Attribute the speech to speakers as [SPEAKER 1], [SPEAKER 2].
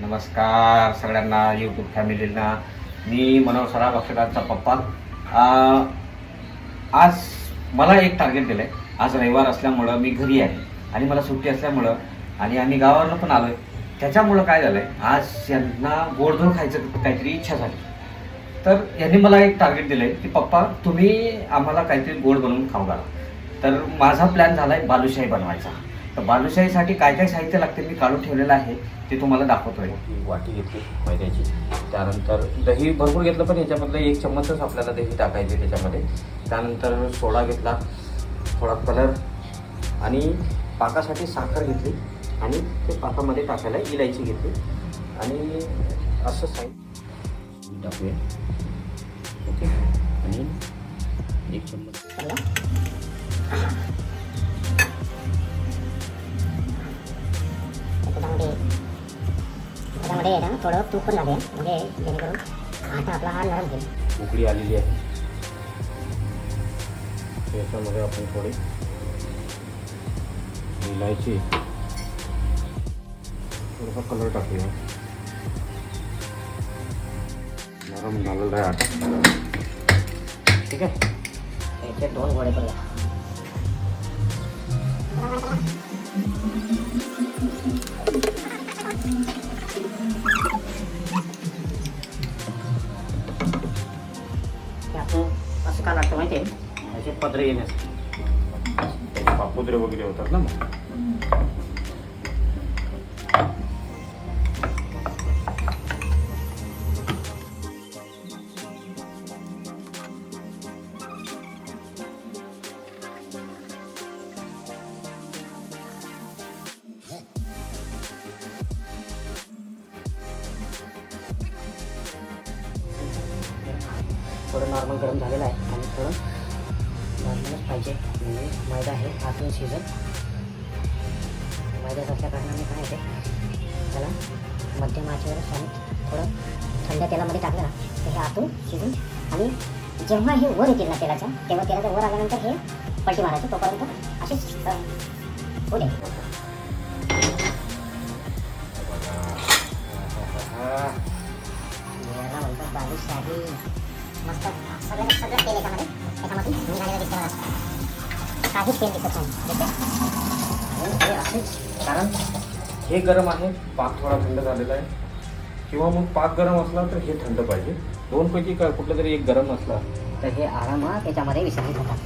[SPEAKER 1] नमस्कार सगळ्यांना यूट्यूब फॅमिलींना. मी मनोहर सराफ अक्षरांचा पप्पा. आज मला एक टार्गेट दिलं आहे. आज रविवार असल्यामुळं मी घरी आहे आणि मला सुट्टी असल्यामुळं आणि आम्ही गावावरनं पण आलो आहे. त्याच्यामुळं काय झालं आहे, आज यांना गोडधोड खायचं काहीतरी इच्छा झाली. तर यांनी मला एक टार्गेट दिलं आहे की पप्पा तुम्ही आम्हाला काहीतरी गोड बनवून खाऊ घाला. तर माझा प्लॅन झाला आहे बालुशाही बनवायचा. तर बालुशाहीसाठी काय काय साहित्य लागते मी काढून ठेवलेलं आहे ते तुम्हाला दाखवतोय. वाटी घेतली मैद्याची, त्यानंतर दही भरपूर घेतलं पण याच्यामधलं 1 चम्मचच आपल्याला दही टाकायचे त्याच्यामध्ये. त्यानंतर सोडा घेतला, थोडा कलर आणि पाकासाठी साखर घेतली आणि ते पाकामध्ये टाकायला इलायची घेतली आणि असं साहित्य टाकूया. ओके, आणि 1 चम्मच
[SPEAKER 2] त्याच्यामध्ये आहे ना थोडं तूप पण लागेल, म्हणजे जेणेकरून आटा आपला हा नरम होईल.
[SPEAKER 1] उकळी आलेली आहे. याच्यामध्ये आपण थोडी इलायची, थोडासा कलर टाकूया. नरम झालेला आहे आटा. ठीक आहे,
[SPEAKER 2] याचे 2 गोळे करूया. असं का लागतं माहिती आहे,
[SPEAKER 1] असे पदरे येण्यासाठी पापुद्रे वगैरे होतात ना. मग
[SPEAKER 2] थोडं नॉर्मल गरम झालेलं आहे आणि थोडं नॉर्मलच पाहिजे. म्हणजे मैदा आहे आतून शिजन. मैद्यात असल्या कारणाने काय होते, त्याला मध्यम आचेवर आणि थोडं थंड तेलामध्ये टाकलं ना तर हे आतून शिजून आणि जेव्हा हे वर येतील ना तेलाच्या, तेव्हा तेलाच्या वर आल्यानंतर हे पलटी मारायचं. तोपर्यंत असेच होऊ दे. याला म्हणतात बालुशाही. मस्त सगळं तेल याच्यामध्ये निघालेलं दिसतं मला. काहीच तेल दिसत नाही. असेच
[SPEAKER 1] कारण हे गरम आहे, पाक थोडा थंड झालेला आहे. किंवा मग पाक गरम असला तर हे थंड पाहिजे. 2 पैकी कुठलं तरी एक गरम असला
[SPEAKER 2] तर हे आरामात त्याच्यामध्ये विसर्जित होतात.